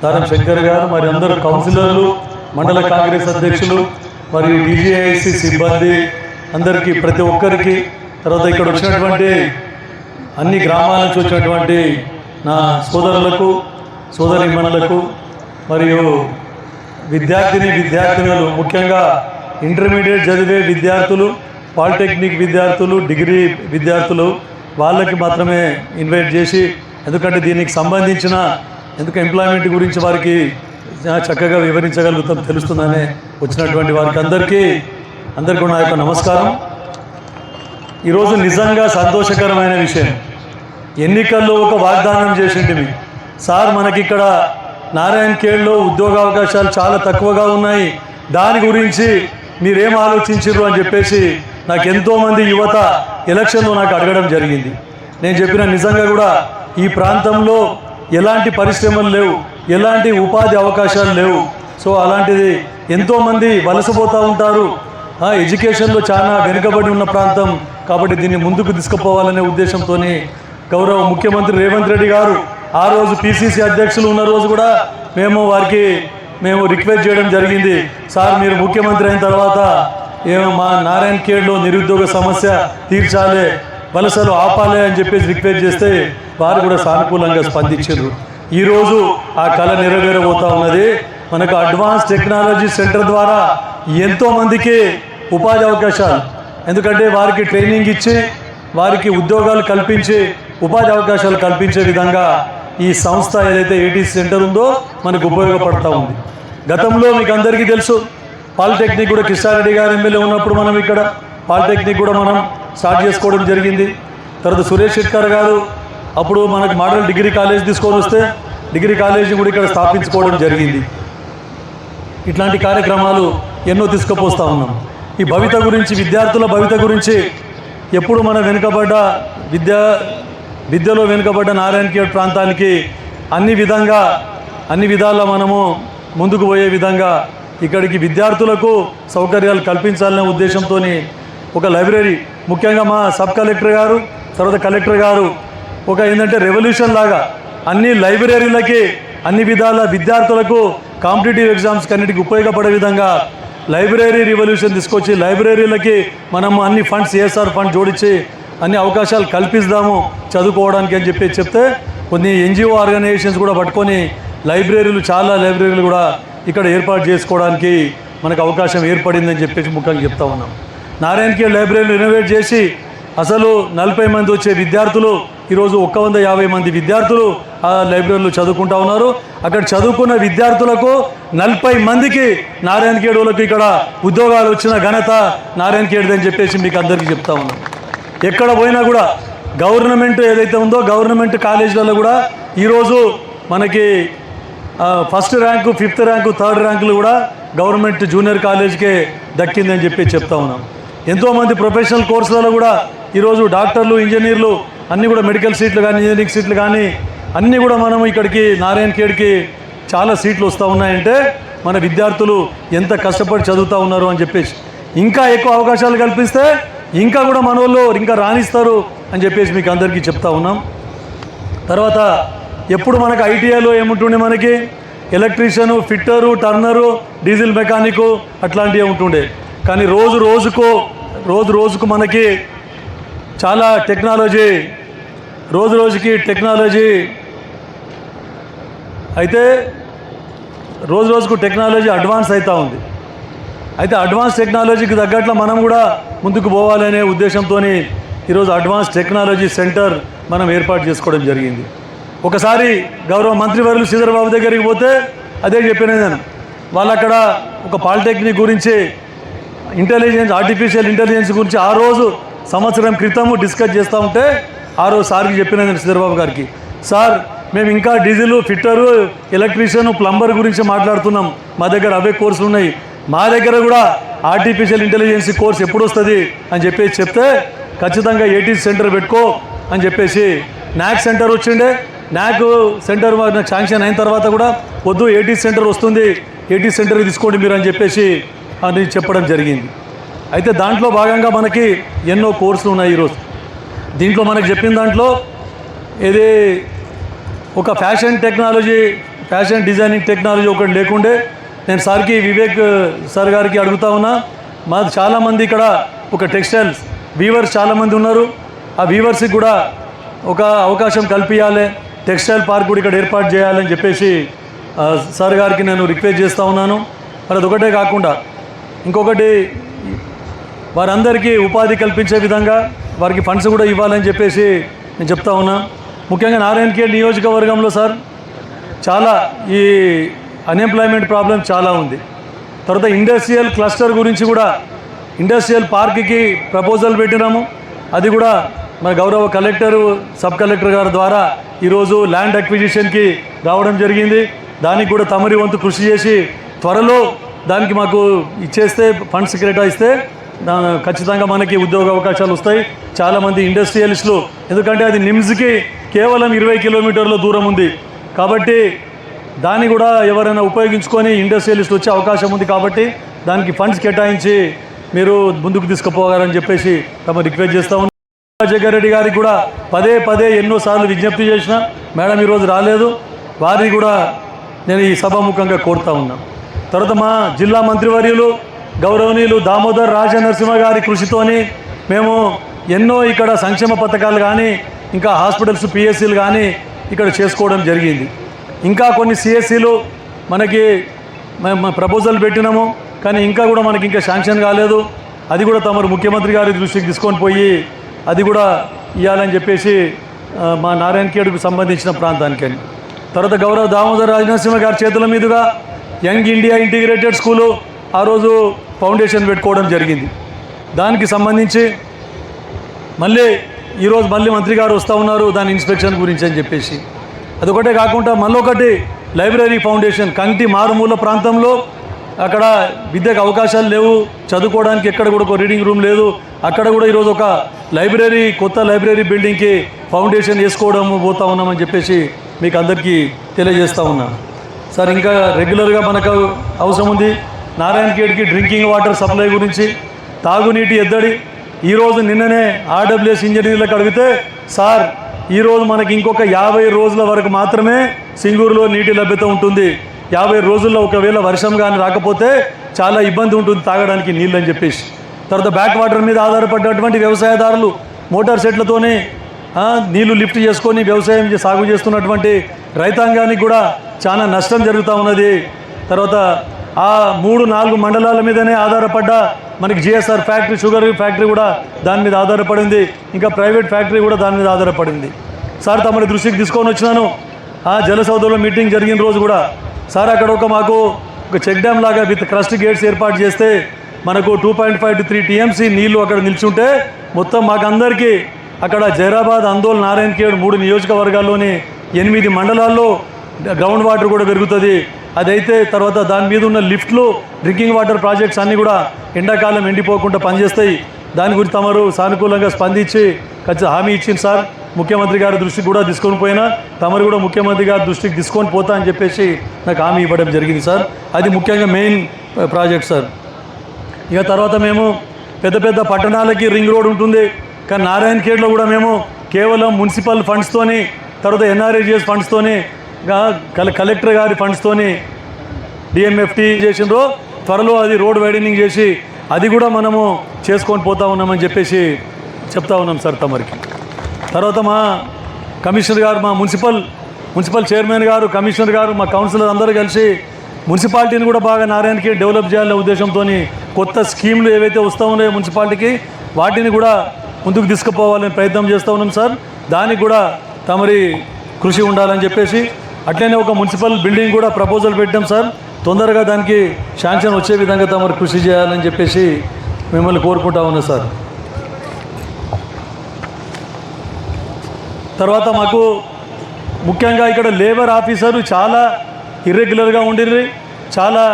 దారం శంకర్ గారు, మరి అందరూ కౌన్సిలర్లు, మండల కాంగ్రెస్ అధ్యక్షులు, మరియు DGIC సిబ్బంది అందరికీ, ప్రతి ఒక్కరికి, తర్వాత ఇక్కడ వచ్చినటువంటి అన్ని గ్రామాల నుంచి వచ్చినటువంటి నా సోదరులకు, సోదరీమణులకు, మరియు విద్యార్థినులు, ముఖ్యంగా ఇంటర్మీడియట్ చదివే విద్యార్థులు, పాలిటెక్నిక్ విద్యార్థులు, డిగ్రీ విద్యార్థులు, వాళ్ళకి మాత్రమే ఇన్వైట్ చేసి, ఎందుకంటే దీనికి సంబంధించిన ఎంప్లాయ్మెంట్ గురించి వారికి చక్కగా వివరించగలుగుతాం, తెలుస్తుందనే వచ్చినటువంటి వారికి అందరికీ నా యొక్క నమస్కారం. ఈరోజు నిజంగా సంతోషకరమైన విషయం. ఎన్నికల్లో ఒక వాగ్దానం చేసింటిమి, సార్ మనకిక్కడ నారాయణఖేడ్లో ఉద్యోగ అవకాశాలు చాలా తక్కువగా ఉన్నాయి, దాని గురించి మీరేం ఆలోచించారు అని చెప్పేసి నాకు ఎంతోమంది యువత ఎలక్షన్లో నాకు అడగడం జరిగింది. నేను చెప్పిన నిజంగా కూడా ఈ ప్రాంతంలో ఎలాంటి పరిశ్రమలు లేవు, ఎలాంటి ఉపాధి అవకాశాలు లేవు. సో అలాంటిది ఎంతోమంది వలసపోతూ ఉంటారు. ఎడ్యుకేషన్లో చాలా వెనుకబడి ఉన్న ప్రాంతం కాబట్టి దీన్ని ముందుకు తీసుకుపోవాలనే ఉద్దేశంతో గౌరవ ముఖ్యమంత్రి రేవంత్ రెడ్డి గారు ఆ రోజు PCC అధ్యక్షులు ఉన్న రోజు కూడా మేము రిక్వెస్ట్ చేయడం జరిగింది, సార్ మీరు ముఖ్యమంత్రి అయిన తర్వాత మా నారాయణఖేడ్లో నిరుద్యోగ సమస్య తీర్చాలి, వలసలు ఆపాలి అని చెప్పేసి రిక్వెస్ట్ చేస్తే వారు కూడా సానుకూలంగా స్పందించారు. ఈరోజు ఆ కళ నెరవేరబోతూ ఉన్నది. మనకు అడ్వాన్స్ టెక్నాలజీ సెంటర్ ద్వారా ఎంతోమందికి ఉపాధి అవకాశాలు, ఎందుకంటే వారికి ట్రైనింగ్ ఇచ్చి వారికి ఉద్యోగాలు కల్పించి ఉపాధి అవకాశాలు కల్పించే విధంగా ఈ సంస్థ ఏదైతే ATC సెంటర్ ఉందో మనకు ఉపయోగపడుతూ ఉంది. గతంలో మీకు అందరికీ తెలుసు, పాలిటెక్నిక్ కూడా కిషారెడ్డి గారు ఎమ్మెల్యే ఉన్నప్పుడు మనం ఇక్కడ పాలిటెక్నిక్ కూడా మనం స్టార్ట్ చేసుకోవడం జరిగింది. తర్వాత సురేష్ శెట్కర్ గారు అప్పుడు మనకు మోడల్ డిగ్రీ కాలేజ్ తీసుకొని వస్తే డిగ్రీ కాలేజీ కూడా ఇక్కడ స్థాపించుకోవడం జరిగింది. ఇట్లాంటి కార్యక్రమాలు ఎన్నో తీసుకుపోస్తూ ఉన్నాం. ఈ భవిత గురించి, విద్యార్థుల భవిత గురించి ఎప్పుడు మన వెనుకబడ్డ విద్యలో వెనుకబడ్డ నారాయణఖేడ్ ప్రాంతానికి అన్ని విధాలా మనము ముందుకు పోయే విధంగా ఇక్కడికి విద్యార్థులకు సౌకర్యాలు కల్పించాలనే ఉద్దేశంతో ఒక లైబ్రరీ, ముఖ్యంగా మా సబ్ కలెక్టర్ గారు, తర్వాత కలెక్టర్ గారు ఏంటంటే రెవల్యూషన్ లాగా అన్ని లైబ్రరీలకి అన్ని విధాల విద్యార్థులకు కాంపిటేటివ్ ఎగ్జామ్స్కి అన్నిటికీ ఉపయోగపడే విధంగా లైబ్రరీ రివల్యూషన్ తీసుకొచ్చి లైబ్రరీలకి మనము అన్ని ఫండ్స్ CSR ఫండ్ జోడించి అన్ని అవకాశాలు కల్పిస్తాము చదువుకోవడానికి అని చెప్తే కొన్ని NGO ఆర్గనైజేషన్స్ కూడా పట్టుకొని చాలా లైబ్రరీలు కూడా ఇక్కడ ఏర్పాటు చేసుకోవడానికి మనకు అవకాశం ఏర్పడిందని చెప్పేసి ముఖ్యంగా చెప్తా ఉన్నాం. నారాయణఖేడ్ లైబ్రరీలు ఇన్నోవేట్ చేసి అసలు 40 మంది వచ్చే విద్యార్థులు ఈరోజు 150 మంది విద్యార్థులు ఆ లైబ్రరీలో చదువుకుంటా ఉన్నారు. అక్కడ చదువుకున్న విద్యార్థులకు 40 మందికి నారాయణఖేడ్ వాళ్ళకి ఇక్కడ ఉద్యోగాలు వచ్చిన ఘనత నారాయణఖేడ్ అని చెప్పేసి మీకు అందరికీ చెప్తా ఉన్నాం. ఎక్కడ పోయినా కూడా గవర్నమెంట్ ఏదైతే ఉందో గవర్నమెంట్ కాలేజీలలో కూడా ఈరోజు మనకి first rank, 5th rank, 3rd ర్యాంకులు కూడా గవర్నమెంట్ జూనియర్ కాలేజ్కే దక్కిందని చెప్పి చెప్తా ఉన్నాం. ఎంతోమంది ప్రొఫెషనల్ కోర్సులలో కూడా ఈరోజు డాక్టర్లు, ఇంజనీర్లు అన్నీ కూడా మెడికల్ సీట్లు కానీ, ఇంజనీరింగ్ సీట్లు కానీ అన్నీ కూడా మనం ఇక్కడికి నారాయణఖేడ్కి చాలా సీట్లు వస్తూ ఉన్నాయంటే మన విద్యార్థులు ఎంత కష్టపడి చదువుతూ ఉన్నారు అని చెప్పేసి, ఇంకా ఎక్కువ అవకాశాలు కల్పిస్తే ఇంకా కూడా మన వాళ్ళు ఇంకా రాణిస్తారు అని చెప్పేసి మీకు అందరికీ చెప్తా ఉన్నాం. తర్వాత ఎప్పుడు మనకు ITIలో ఏముంటుండే, మనకి ఎలక్ట్రీషియను, ఫిట్టరు, టర్నరు, డీజిల్ మెకానికు అట్లాంటివి ఉంటుండే. కానీ రోజు రోజుకు మనకి చాలా టెక్నాలజీ, రోజుకి టెక్నాలజీ అయితే రోజుకు టెక్నాలజీ అడ్వాన్స్ అవుతూ ఉంది. అయితే అడ్వాన్స్ టెక్నాలజీకి తగ్గట్ల మనం కూడా ముందుకు పోవాలనే ఉద్దేశంతో ఈరోజు అడ్వాన్స్ టెక్నాలజీ సెంటర్ మనం ఏర్పాటు చేసుకోవడం జరిగింది. ఒకసారి గౌరవ మంత్రివర్యులు శ్రీధర్ బాబు దగ్గరికి పోతే అదే చెప్పిన నేను, వాళ్ళు అక్కడ ఒక పాలిటెక్నిక్ గురించి ఆర్టిఫిషియల్ ఇంటెలిజెన్స్ గురించి ఆ రోజు సంవత్సరం క్రితము డిస్కస్ చేస్తూ ఉంటే ఆ రోజు సార్కి చెప్పిన నేను శ్రీధర్ బాబు గారికి, సార్ మేము ఇంకా డీజిల్, ఫిట్టరు, ఎలక్ట్రీషియన్, ప్లంబర్ గురించి మాట్లాడుతున్నాం, మా దగ్గర అవే కోర్సులు ఉన్నాయి, మా దగ్గర కూడా ఆర్టిఫిషియల్ ఇంటెలిజెన్స్ కోర్స్ ఎప్పుడు వస్తుంది అని చెప్పేసి చెప్తే ఖచ్చితంగా ATC సెంటర్ పెట్టుకో అని చెప్పేసి NAC సెంటర్ వచ్చిండే. NAC సెంటర్ నాకు శాంక్షన్ అయిన తర్వాత కూడా వద్దు, ATC సెంటర్ వస్తుంది, ATC సెంటర్ తీసుకోండి మీరు అని చెప్పేసి అని చెప్పడం జరిగింది. అయితే దాంట్లో భాగంగా మనకి ఎన్నో కోర్సులు ఉన్నాయి. ఈరోజు దీంట్లో మనకు చెప్పిన దాంట్లో ఇది ఒక fashion technology, fashion designing technology ఒకటి లేకుండే నేను సార్కి వివేక్ సార్ గారికి అడుగుతా ఉన్నా. మాది చాలామంది ఇక్కడ ఒక టెక్స్టైల్స్ వీవర్స్ చాలామంది ఉన్నారు. ఆ వీవర్స్కి కూడా ఒక అవకాశం కల్పించాలి, టెక్స్టైల్ పార్క్ కూడా ఇక్కడ ఏర్పాటు చేయాలని చెప్పేసి సార్ గారికి నేను రిక్వెస్ట్ చేస్తూ ఉన్నాను. మరి అదొకటే కాకుండా ఇంకొకటి వారందరికీ ఉపాధి కల్పించే విధంగా వారికి ఫండ్స్ కూడా ఇవ్వాలని చెప్పేసి నేను చెప్తా ఉన్నా. ముఖ్యంగా నారాయణఖేడ్ నియోజకవర్గంలో సార్ చాలా ఈ అన్ఎంప్లాయ్మెంట్ ప్రాబ్లం చాలా ఉంది. తర్వాత ఇండస్ట్రియల్ క్లస్టర్ గురించి కూడా ఇండస్ట్రియల్ పార్క్కి ప్రపోజల్ పెట్టినాము. అది కూడా మన గౌరవ కలెక్టరు, సబ్ కలెక్టర్ గారి ద్వారా ఈరోజు ల్యాండ్ అక్విజిషన్కి రావడం జరిగింది. దానికి కూడా తమరి వంతు కృషి చేసి త్వరలో దానికి మాకు ఇచ్చేస్తే ఫండ్స్ కేటాయిస్తే ఖచ్చితంగా మనకి ఉద్యోగ అవకాశాలు వస్తాయి. చాలామంది ఇండస్ట్రియలిస్టులు, ఎందుకంటే అది నిమ్స్కి కేవలం 20 కిలోమీటర్ల దూరం ఉంది కాబట్టి దాన్ని కూడా ఎవరైనా ఉపయోగించుకొని ఇండస్ట్రియలిస్ట్ వచ్చే అవకాశం ఉంది కాబట్టి దానికి ఫండ్స్ కేటాయించి మీరు ముందుకు తీసుకుపోవాలని చెప్పేసి తమ రిక్వెస్ట్ చేస్తూ ఉన్నాం. రాజశేఖర రెడ్డి గారికి కూడా పదే ఎన్నోసార్లు విజ్ఞప్తి చేసిన, మేడం ఈరోజు రాలేదు, వారిని కూడా నేను ఈ సభాముఖంగా కోరుతా ఉన్నాను. తర్వాత మా జిల్లా మంత్రివర్యులు గౌరవనీయులు దామోదర్ రాజనరసింహ గారి కృషితోని మేము ఎన్నో ఇక్కడ సంక్షేమ పథకాలు కానీ ఇంకా హాస్పిటల్స్ పిఎస్సీలు కానీ ఇక్కడ చేసుకోవడం జరిగింది. ఇంకా కొన్ని సిఎస్సీలు మనకి మేము ప్రపోజల్ పెట్టినాము కానీ ఇంకా కూడా మనకి ఇంకా శాంక్షన్ కాలేదు. అది కూడా తమరు ముఖ్యమంత్రి గారి దృష్టికి తీసుకొని పోయి అది కూడా ఇవ్వాలని చెప్పేసి మా నారాయణఖేడ్కు సంబంధించిన ప్రాంతానికని. తర్వాత గౌరవ దామోదర్ రాజనరసింహ గారి చేతుల మీదుగా యంగ్ ఇండియా ఇంటిగ్రేటెడ్ స్కూలు ఆ రోజు ఫౌండేషన్ పెట్టుకోవడం జరిగింది. దానికి సంబంధించి ఈరోజు మళ్ళీ మంత్రి గారు వస్తూ ఉన్నారు దాని ఇన్స్పెక్షన్ గురించి అని చెప్పేసి. అదొకటే కాకుండా మళ్ళొకటి లైబ్రరీ ఫౌండేషన్ కంటి మారుమూల ప్రాంతంలో అక్కడ విద్యకు అవకాశాలు లేవు, చదువుకోవడానికి ఎక్కడ కూడా ఒక రీడింగ్ రూమ్ లేదు. అక్కడ కూడా ఈరోజు ఒక లైబ్రరీ, కొత్త లైబ్రరీ బిల్డింగ్కి ఫౌండేషన్ వేసుకోవడం పోతా ఉన్నామని చెప్పేసి మీకు అందరికీ తెలియజేస్తూ ఉన్నాను. సార్ ఇంకా రెగ్యులర్గా మనకు అవసరం ఉంది నారాయణఖేడ్కి డ్రింకింగ్ వాటర్ సప్లై గురించి, తాగునీటి ఎద్దడి. ఈరోజు నిన్ననే ఆర్డబ్ల్యూఎస్ ఇంజనీర్లకు అడిగితే సార్ ఈరోజు మనకి ఇంకొక 50 రోజుల వరకు మాత్రమే సింగూరులో నీటి లభ్యత ఉంటుంది. 50 రోజుల్లో ఒకవేళ వర్షం కానీ రాకపోతే చాలా ఇబ్బంది ఉంటుంది తాగడానికి నీళ్ళు అని చెప్పేసి. తర్వాత బ్యాక్ వాటర్ మీద ఆధారపడినటువంటి వ్యవసాయదారులు మోటార్ సెట్లతోనే నీళ్లు లిఫ్ట్ చేసుకొని వ్యవసాయం సాగు చేస్తున్నటువంటి రైతాంగానికి కూడా చాలా నష్టం జరుగుతూ ఉన్నది. తర్వాత ఆ 3-4 మండలాల మీదనే ఆధారపడ్డ మనకి జిఎస్ఆర్ ఫ్యాక్టరీ, షుగర్ ఫ్యాక్టరీ కూడా దాని మీద ఆధారపడింది. ఇంకా ప్రైవేట్ ఫ్యాక్టరీ కూడా దాని మీద ఆధారపడింది. సార్ తమరి దృష్టికి తీసుకొని వచ్చినాను. జలసౌధలో మీటింగ్ జరిగిన రోజు కూడా సార్ అక్కడ మాకు ఒక చెక్ డ్యామ్ లాగా విత్ క్రస్ట్ గేట్స్ ఏర్పాటు చేస్తే మనకు 2.5 to 3 TMC నీళ్లు అక్కడ నిల్చుంటే మొత్తం మాకందరికీ అక్కడ జైరాబాద్, అందోల్, నారాయణఖేడ్ 3 నియోజకవర్గాల్లోని 8 మండలాల్లో గ్రౌండ్ వాటర్ కూడా పెరుగుతుంది. అదైతే తర్వాత దాని మీద ఉన్న లిఫ్ట్లు, డ్రింకింగ్ వాటర్ ప్రాజెక్ట్స్ అన్నీ కూడా ఎండాకాలం ఎండిపోకుండా పనిచేస్తాయి. దాని గురించి తమరు సానుకూలంగా స్పందించి హామీ ఇచ్చింది సార్. ముఖ్యమంత్రి గారి దృష్టికి కూడా తీసుకొని పోయినా తమరు కూడా ముఖ్యమంత్రి గారి దృష్టికి తీసుకొని పోతా అని చెప్పేసి నాకు హామీ ఇవ్వడం జరిగింది సార్. అది ముఖ్యంగా మెయిన్ ప్రాజెక్ట్ సార్. ఇక తర్వాత మేము పెద్ద పట్టణాలకి రింగ్ రోడ్ ఉంటుంది కానీ నారాయణఖేడ్లో కూడా మేము కేవలం మున్సిపల్ ఫండ్స్తోని, తర్వాత ఎన్ఆర్ఈజిఎస్ ఫండ్స్తోని, కలెక్టర్ గారి ఫండ్స్తోని డిఎంఎఫ్టీ చేసిండ్రో త్వరలో అది రోడ్ వైడనింగ్ చేసి అది కూడా మనము చేసుకొని పోతా ఉన్నామని చెప్పేసి చెప్తా ఉన్నాం సార్ తమరికి. తర్వాత మా కమిషనర్ గారు, మా మున్సిపల్ చైర్మన్ గారు, కమిషనర్ గారు, మా కౌన్సిలర్ అందరూ కలిసి మున్సిపాలిటీని కూడా బాగా నారాయణఖేడ్ డెవలప్ చేయాలనే ఉద్దేశంతో కొత్త స్కీమ్లు ఏవైతే వస్తూ ఉన్నాయో మున్సిపాలిటీకి వాటిని కూడా ముందుకు తీసుకుపోవాలని ప్రయత్నం చేస్తూ ఉన్నాం సార్. దానికి కూడా తమరి కృషి ఉండాలని చెప్పేసి అట్లనే ఒక మున్సిపల్ బిల్డింగ్ కూడా ప్రపోజల్ పెట్టాం సార్. తొందరగా దానికి శాంక్షన్ వచ్చే విధంగా తమరు కృషి చేయాలని చెప్పేసి మిమ్మల్ని కోరుకుంటా ఉన్నా సార్. తర్వాత మాకు ముఖ్యంగా ఇక్కడ లేబర్ ఆఫీసరు చాలా ఇర్రెగ్యులర్గా ఉండిర్రు, చాలా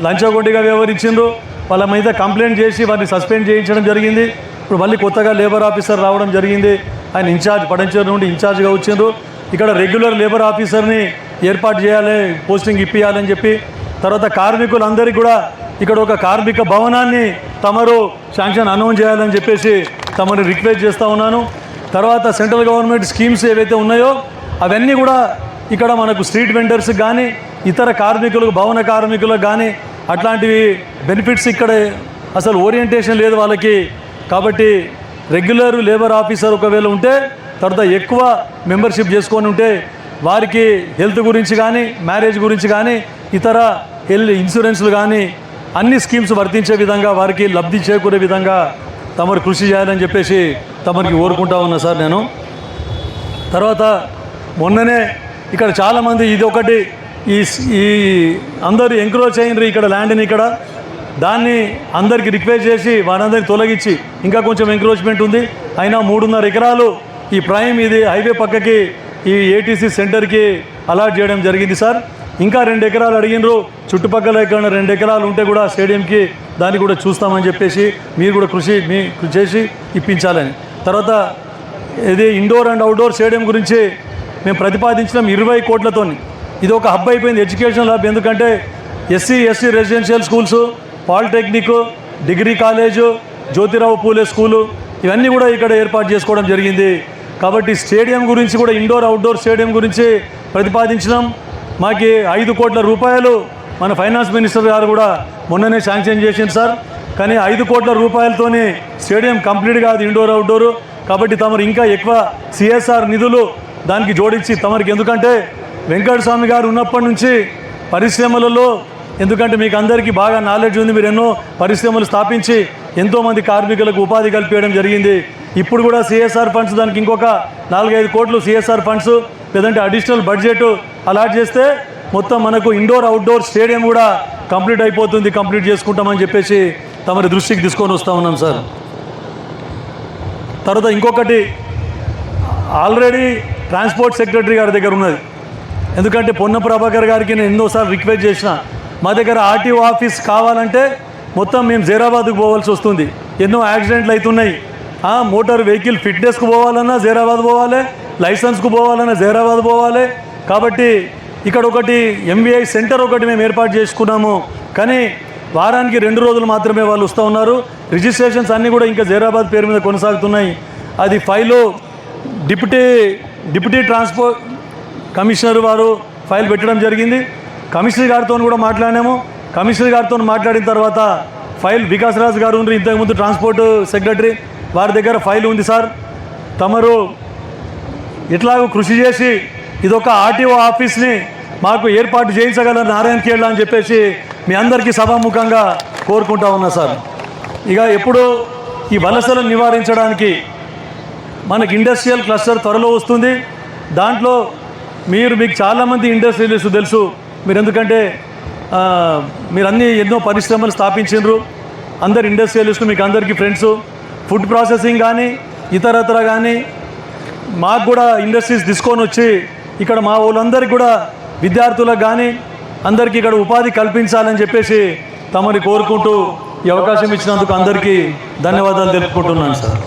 లంచగొండిగా వ్యవహరించిండ్రు. వాళ్ళ మీద కంప్లైంట్ చేసి వారిని సస్పెండ్ చేయించడం జరిగింది. ఇప్పుడు మళ్ళీ కొత్తగా లేబర్ ఆఫీసర్ రావడం జరిగింది. ఆయన ఇన్ఛార్జ్ పడంచేరు నుండి ఇన్ఛార్జ్గా వచ్చిండ్రు. ఇక్కడ రెగ్యులర్ లేబర్ ఆఫీసర్ని ఏర్పాటు చేయాలి, పోస్టింగ్ ఇప్పియాలని చెప్పి. తర్వాత కార్మికులందరికీ కూడా ఇక్కడ ఒక కార్మిక భవనాన్ని తమరు శాంక్షన్ అనౌన్స్ చేయాలని చెప్పేసి తమని రిక్వెస్ట్ చేస్తూ ఉన్నాను. తర్వాత సెంట్రల్ గవర్నమెంట్ స్కీమ్స్ ఏవైతే ఉన్నాయో అవన్నీ కూడా ఇక్కడ మనకు స్ట్రీట్ వెండర్స్కి కానీ ఇతర కార్మికులకు భవన కార్మికులకు కానీ అట్లాంటివి బెనిఫిట్స్ ఇక్కడ అసలు ఓరియంటేషన్ లేదు వాళ్ళకి. కాబట్టి రెగ్యులర్ లేబర్ ఆఫీసర్ ఒకవేళ ఉంటే తర్వాత ఎక్కువ మెంబర్షిప్ చేసుకొని ఉంటే వారికి హెల్త్ గురించి కానీ మ్యారేజ్ గురించి కానీ ఇతర ఇన్సూరెన్స్లు కానీ అన్ని స్కీమ్స్ వర్తించే విధంగా వారికి లబ్ధి చేకూరే విధంగా తమరు కృషి చేయాలని చెప్పేసి తమరికి కోరుకుంటా ఉన్నా సార్ నేను. తర్వాత మొన్ననే ఇక్కడ చాలామంది ఇది ఒకటి ఈ అందరూ ఎంక్రోచ్ అయినరు ఇక్కడ ల్యాండ్ని ఇక్కడ దాన్ని అందరికి రిక్వెస్ట్ చేసి వారందరినీ తొలగించి ఇంకా కొంచెం ఎంక్రోచ్మెంట్ ఉంది అయినా 3.5 ఎకరాలు ఈ ప్రైమ్ ఇది హైవే పక్కకి ఈ ఏటీసీ సెంటర్కి అలాట్ చేయడం జరిగింది సార్. ఇంకా 2 ఎకరాలు అడిగినరు, చుట్టుపక్కల ఎక్కడ 2 ఎకరాలు ఉంటే కూడా స్టేడియంకి దాన్ని కూడా చూస్తామని చెప్పేసి మీరు కూడా కృషి చేసి ఇప్పించాలని. తర్వాత ఇది ఇండోర్ అండ్ అవుట్డోర్ స్టేడియం గురించి మేము ప్రతిపాదించినాం 20 కోట్లతో. ఇది ఒక హబ్ అయిపోయింది, ఎడ్యుకేషన్ హబ్. ఎందుకంటే SC residential schools, polytechnic, degree college, Jyotirao Phule school ఇవన్నీ కూడా ఇక్కడ ఏర్పాటు చేసుకోవడం జరిగింది. కాబట్టి స్టేడియం గురించి కూడా ఇండోర్ అవుట్డోర్ స్టేడియం గురించి ప్రతిపాదించినాం. మాకు 5 కోట్ల రూపాయలు మన ఫైనాన్స్ మినిస్టర్ గారు కూడా మొన్ననే శాంక్షన్ చేసింది సార్. కానీ 5 కోట్ల రూపాయలతోనే స్టేడియం కంప్లీట్ కాదు ఇండోర్ అవుట్డోరు. కాబట్టి తమరు ఇంకా ఎక్కువ సిఎస్ఆర్ నిధులు దానికి జోడించి తమరికి, ఎందుకంటే వెంకటస్వామి గారు ఉన్నప్పటి నుంచి పరిశ్రమలలో, ఎందుకంటే మీకు అందరికీ బాగా నాలెడ్జ్ ఉంది, మీరు ఎన్నో పరిశ్రమలు స్థాపించి ఎంతోమంది కార్మికులకు ఉపాధి కల్పించడం జరిగింది. ఇప్పుడు కూడా సిఎస్ఆర్ ఫండ్స్ దానికి ఇంకొక 4-5 కోట్లు సిఎస్ఆర్ ఫండ్స్ లేదంటే అడిషనల్ బడ్జెట్ అలాట్ చేస్తే మొత్తం మనకు ఇండోర్ అవుట్డోర్ స్టేడియం కూడా కంప్లీట్ అయిపోతుంది, కంప్లీట్ చేసుకుంటామని చెప్పేసి తమరి దృష్టికి తీసుకొని వస్తూ ఉన్నాం సార్. తర్వాత ఇంకొకటి ఆల్రెడీ ట్రాన్స్పోర్ట్ సెక్రటరీ గారి దగ్గర ఉన్నది. ఎందుకంటే పొన్న ప్రభాకర్ గారికి నేను ఎన్నోసార్లు రిక్వెస్ట్ చేసిన, మా దగ్గర ఆర్టీఓ ఆఫీస్ కావాలంటే మొత్తం మేము జైరాబాద్కు పోవాల్సి వస్తుంది, ఎన్నో యాక్సిడెంట్లు అవుతున్నాయి. మోటార్ వెహికల్ ఫిట్నెస్కు పోవాలన్నా జైరాబాద్ పోవాలి, లైసెన్స్కు పోవాలన్నా జైరాబాద్ పోవాలి. కాబట్టి ఇక్కడ ఒకటి ఎంబీఐ సెంటర్ ఒకటి మేము ఏర్పాటు చేసుకున్నాము. కానీ వారానికి 2 రోజులు మాత్రమే వాళ్ళు వస్తూ ఉన్నారు. రిజిస్ట్రేషన్స్ అన్నీ కూడా ఇంకా జైరాబాద్ పేరు మీద కొనసాగుతున్నాయి. అది ఫైలు డిప్యూటీ ట్రాన్స్పోర్ట్ కమిషనర్ వారు ఫైల్ పెట్టడం జరిగింది. కమిషనర్ గారితో కూడా మాట్లాడాము. కమిషనర్ గారితో మాట్లాడిన తర్వాత ఫైల్ వికాస్ రాజ్ గారు ఉన్నారు, ఇంతకుముందు ట్రాన్స్పోర్ట్ సెక్రటరీ, వారి దగ్గర ఫైల్ ఉంది సార్. తమరు ఎట్లాగో కృషి చేసి ఇదొక ఆర్టీఓ ఆఫీస్ని మాకు ఏర్పాటు చేయించగలరు నారాయణ ఖేడ్లా అని చెప్పేసి మీ అందరికీ సభాముఖంగా కోరుకుంటా ఉన్నా సార్. ఇక ఎప్పుడు ఈ వలసలను నివారించడానికి మనకి ఇండస్ట్రియల్ క్లస్టర్ త్వరలో వస్తుంది. దాంట్లో మీకు చాలామంది ఇండస్ట్రియలిస్ట్ తెలుసు, మీరు ఎందుకంటే మీరు ఎన్నో పరిశ్రమలు స్థాపించారు, అందరు ఇండస్ట్రియలిస్టు మీకు అందరికీ ఫ్రెండ్స్. ఫుడ్ ప్రాసెసింగ్ కానీ ఇతరత్ర కానీ మాకు కూడా ఇండస్ట్రీస్ తీసుకొని వచ్చి ఇక్కడ మా వాళ్ళందరికీ కూడా విద్యార్థులకు కానీ అందరికీ ఇక్కడ ఉపాధి కల్పించాలని చెప్పేసి తమని కోరుకుంటూ ఈ అవకాశం ఇచ్చినందుకు అందరికీ ధన్యవాదాలు తెలుపుకుంటున్నాను సార్.